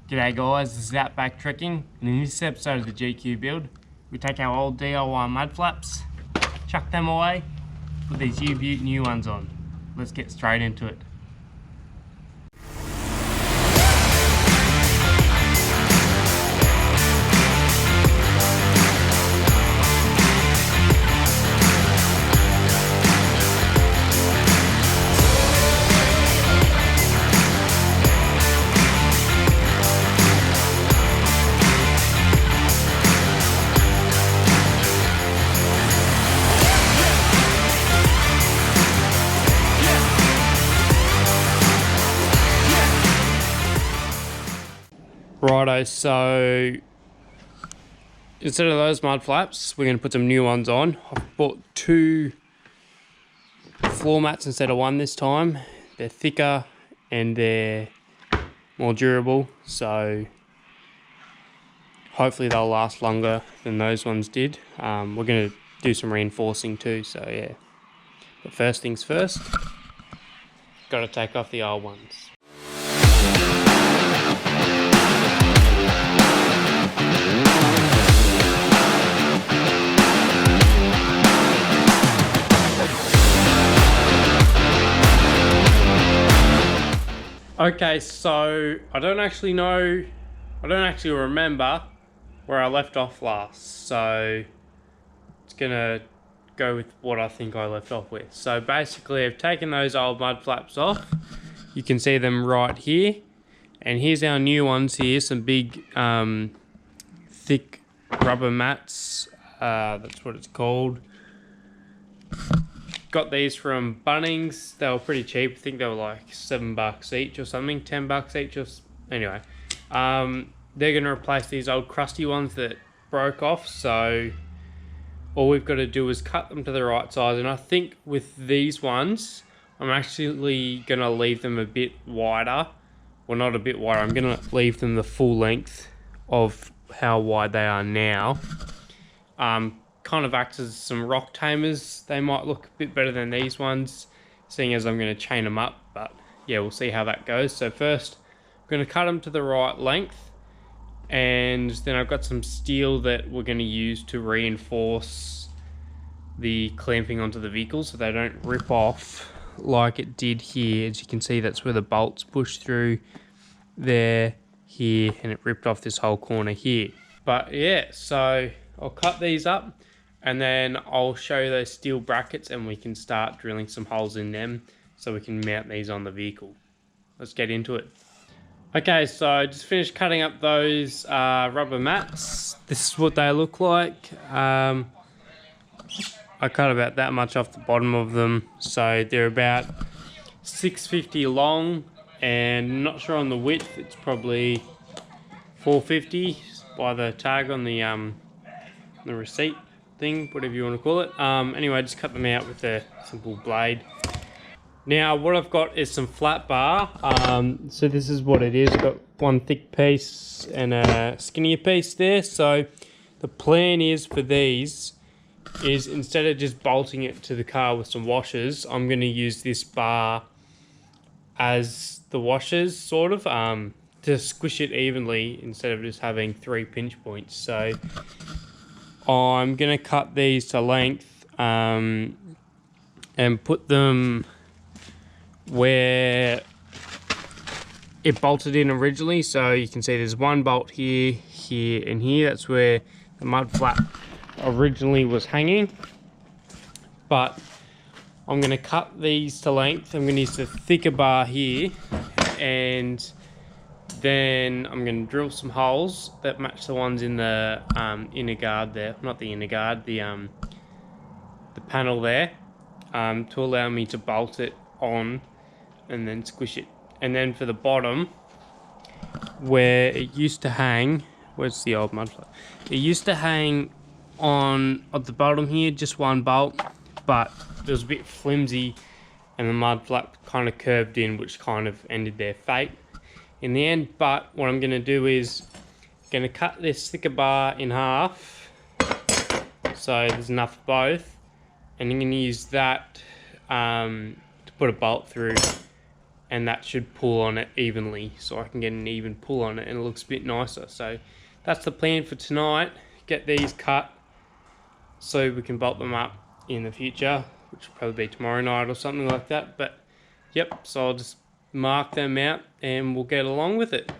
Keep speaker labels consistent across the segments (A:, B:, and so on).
A: G'day guys, this is Outback Trekking, and in this episode of the GQ build, we take our old DIY mud flaps, chuck them away, put these Uppbeat new ones on. Let's get straight into it. Righto, so instead of those mud flaps, we're going to put some new ones on. I've bought 2 floor mats instead of 1 this time. They're thicker and they're more durable, so hopefully they'll last longer than those ones did. We're going to do some reinforcing too, so yeah. But first things first, got to take off the old ones. Okay, so I don't actually remember where I left off last, so it's gonna go with what I think I left off with. So basically I've taken those old mud flaps off. You can see them right here, and here's our new ones here, some big thick rubber mats, that's what it's called. Got these from Bunnings. They were pretty cheap. I think they were like $7 each or something, $10 each or anyway. They're going to replace these old crusty ones that broke off, so all we've got to do is cut them to the right size. And I think with these ones I'm actually going to leave them a bit wider. Well, not a bit wider, I'm going to leave them the full length of how wide they are now. Kind of acts as some rock tamers. They might look a bit better than these ones, seeing as I'm going to chain them up, but yeah, we'll see how that goes. So first I'm going to cut them to the right length, and then I've got some steel that we're going to use to reinforce the clamping onto the vehicle so they don't rip off like it did here. As you can see, that's where the bolts push through there, here, and it ripped off this whole corner here. But yeah, so I'll cut these up, and then I'll show you those steel brackets and we can start drilling some holes in them so we can mount these on the vehicle. Let's get into it. Okay, so I just finished cutting up those rubber mats. This is what they look like. I cut about that much off the bottom of them. So they're about 650 long, and not sure on the width, it's probably 450 by the tag on the receipt thing, whatever you want to call it. Anyway, just cut them out with a simple blade. Now what I've got is some flat bar. So this is what it is. I've got one thick piece and a skinnier piece there. So the plan is for these is, instead of just bolting it to the car with some washers, I'm going to use this bar as the washers, sort of, to squish it evenly instead of just having 3 pinch points. So I'm going to cut these to length and put them where it bolted in originally. So you can see there's one bolt here, here, and here. That's where the mud flap originally was hanging. But I'm going to cut these to length. I'm going to use the thicker bar here, and then I'm going to drill some holes that match the ones in the inner guard there. Not the inner guard, the panel there, to allow me to bolt it on and then squish it. And then for the bottom, where it used to hang, where's the old mud flap? It used to hang on at the bottom here, just one bolt, but it was a bit flimsy and the mud flap kind of curved in, which kind of ended their fate in the end. But what I'm going to do is going to cut this thicker bar in half, so there's enough for both, and I'm going to use that to put a bolt through and that should pull on it evenly, so I can get an even pull on it and it looks a bit nicer. So that's the plan for tonight. Get these cut so we can bolt them up in the future, which will probably be tomorrow night or something like that. But yep, so I'll just mark them out and we'll get along with it.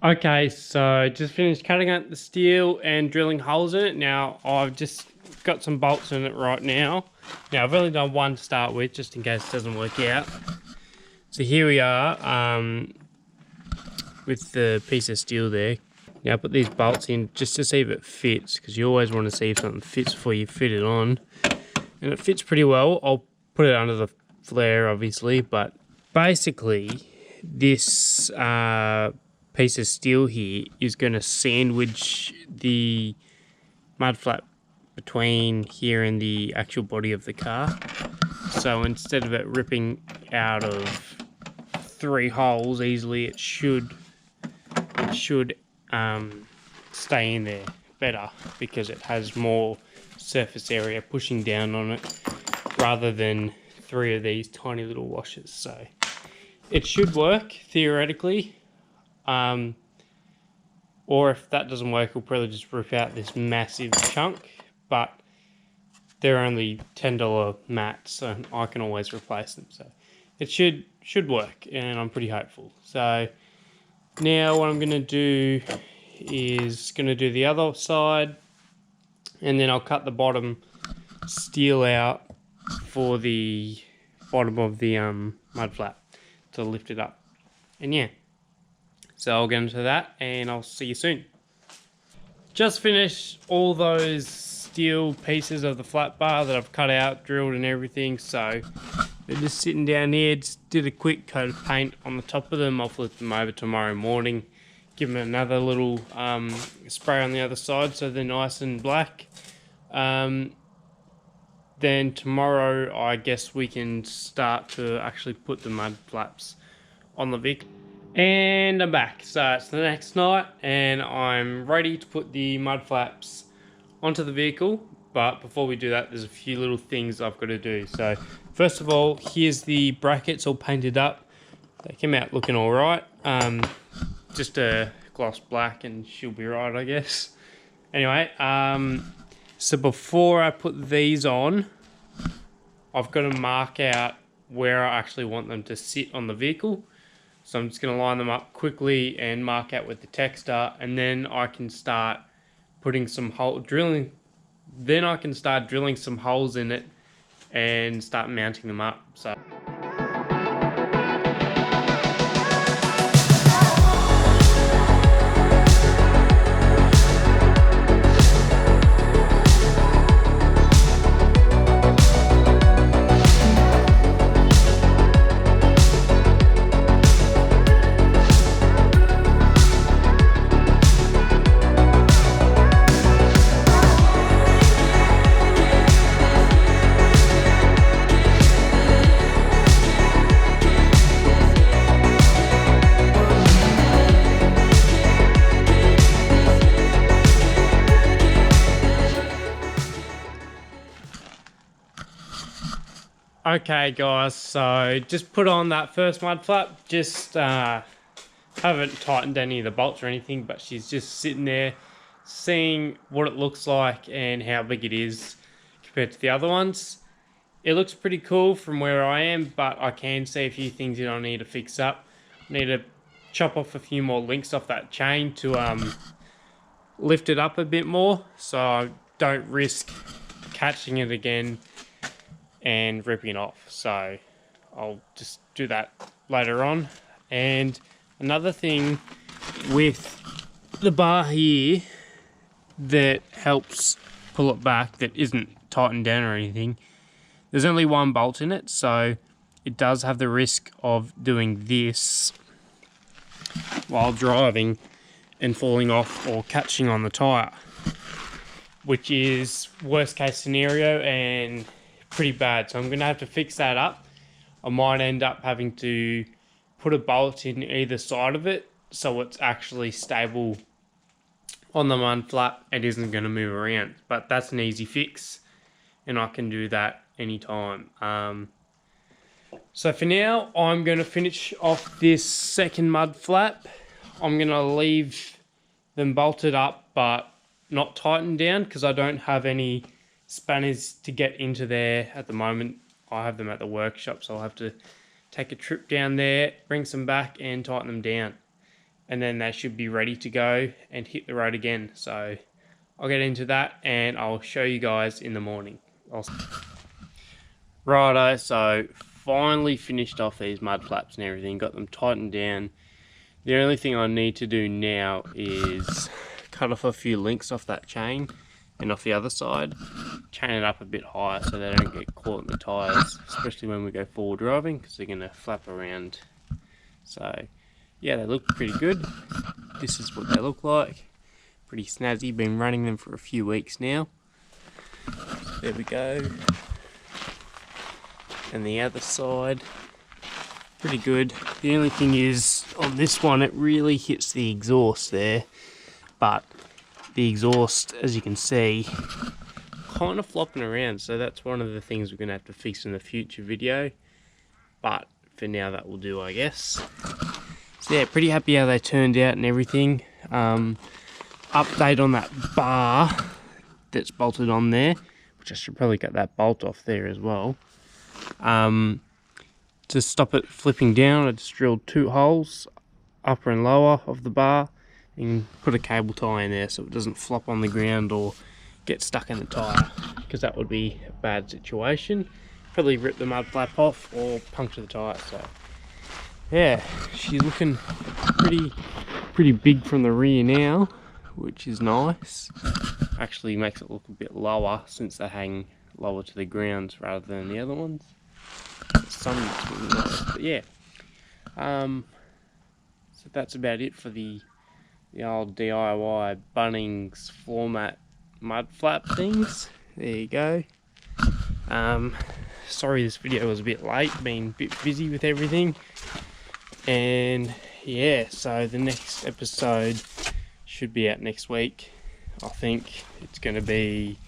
A: Okay, so just finished cutting out the steel and drilling holes in it. Now I've just got some bolts in it right now. Now I've only done one to start with, just in case it doesn't work out. So here we are with the piece of steel there. Now I put these bolts in just to see if it fits, because you always want to see if something fits before you fit it on. And it fits pretty well. I'll put it under the flare obviously, but basically this piece of steel here is going to sandwich the mud flap between here and the actual body of the car. So instead of it ripping out of 3 holes easily, it should stay in there better, because it has more surface area pushing down on it rather than 3 of these tiny little washers. So it should work theoretically. Or if that doesn't work, we'll probably just rip out this massive chunk, but they're only $10 mats, so I can always replace them. So it should work, and I'm pretty hopeful. So now what I'm going to do is going to do the other side, and then I'll cut the bottom steel out for the bottom of the mud flap to lift it up. And yeah. So I'll get into that and I'll see you soon. Just finished all those steel pieces of the flat bar that I've cut out, drilled and everything. So they're just sitting down here. Just did a quick coat of paint on the top of them. I'll flip them over tomorrow morning. Give them another little spray on the other side so they're nice and black. Then tomorrow I guess we can start to actually put the mud flaps on the vehicle. And I'm back. So it's the next night and I'm ready to put the mud flaps onto the vehicle. But before we do that, there's a few little things I've got to do. So first of all, here's the brackets all painted up. They came out looking all right. Just a gloss black and she'll be right, I guess. Anyway, so before I put these on, I've got to mark out where I actually want them to sit on the vehicle. So I'm just going to line them up quickly and mark out with the texter, and then I can start putting some drilling. Then I can start drilling some holes in it and start mounting them up. So. Okay guys, so just put on that first mud flap. Just haven't tightened any of the bolts or anything, but she's just sitting there seeing what it looks like and how big it is compared to the other ones. It looks pretty cool from where I am, but I can see a few things that I need to fix up. I need to chop off a few more links off that chain to lift it up a bit more, so I don't risk catching it again and ripping it off. So I'll just do that later on. And another thing with the bar here that helps pull it back, that isn't tightened down or anything, there's only one bolt in it, so it does have the risk of doing this while driving and falling off or catching on the tyre, which is worst case scenario and pretty bad. So I'm going to have to fix that up. I might end up having to put a bolt in either side of it so it's actually stable on the mud flap and isn't going to move around. But that's an easy fix and I can do that anytime. So for now, I'm going to finish off this second mud flap. I'm going to leave them bolted up but not tightened down because I don't have any spanners to get into there at the moment. I have them at the workshop, so I'll have to take a trip down there, bring some back and tighten them down. And then they should be ready to go and hit the road again. So I'll get into that and I'll show you guys in the morning. Righto, so finally finished off these mud flaps and everything, got them tightened down. The only thing I need to do now is cut off a few links off that chain and off the other side, chain it up a bit higher so they don't get caught in the tyres, especially when we go forward driving because they're going to flap around. So yeah, they look pretty good. This is what they look like. Pretty snazzy, been running them for a few weeks now. There we go. And the other side, pretty good. The only thing is on this one it really hits the exhaust there, but the exhaust, as you can see, kind of flopping around, so that's one of the things we're going to have to fix in the future video, but for now that will do, I guess. So yeah, pretty happy how they turned out and everything. Update on that bar that's bolted on there, which I should probably get that bolt off there as well. To stop it flipping down, I just drilled 2 holes, upper and lower of the bar, and put a cable tie in there so it doesn't flop on the ground or get stuck in the tyre, because that would be a bad situation. Probably rip the mud flap off or puncture the tyre. So yeah, she's looking pretty big from the rear now, which is nice. Actually makes it look a bit lower since they hang lower to the ground rather than the other ones. Some looks really nice, but yeah. So that's about it for the old DIY Bunnings floor mat mud flap things. There you go. Sorry this video was a bit late, been a bit busy with everything. And yeah, so the next episode should be out next week. I think it's going to be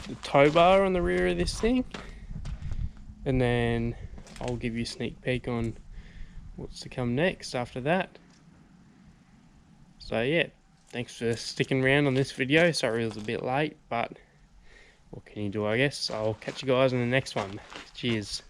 A: the tow bar on the rear of this thing. And then I'll give you a sneak peek on what's to come next after that. So yeah, thanks for sticking around on this video. Sorry it was a bit late, but what can you do, I guess. I'll catch you guys in the next one. Cheers.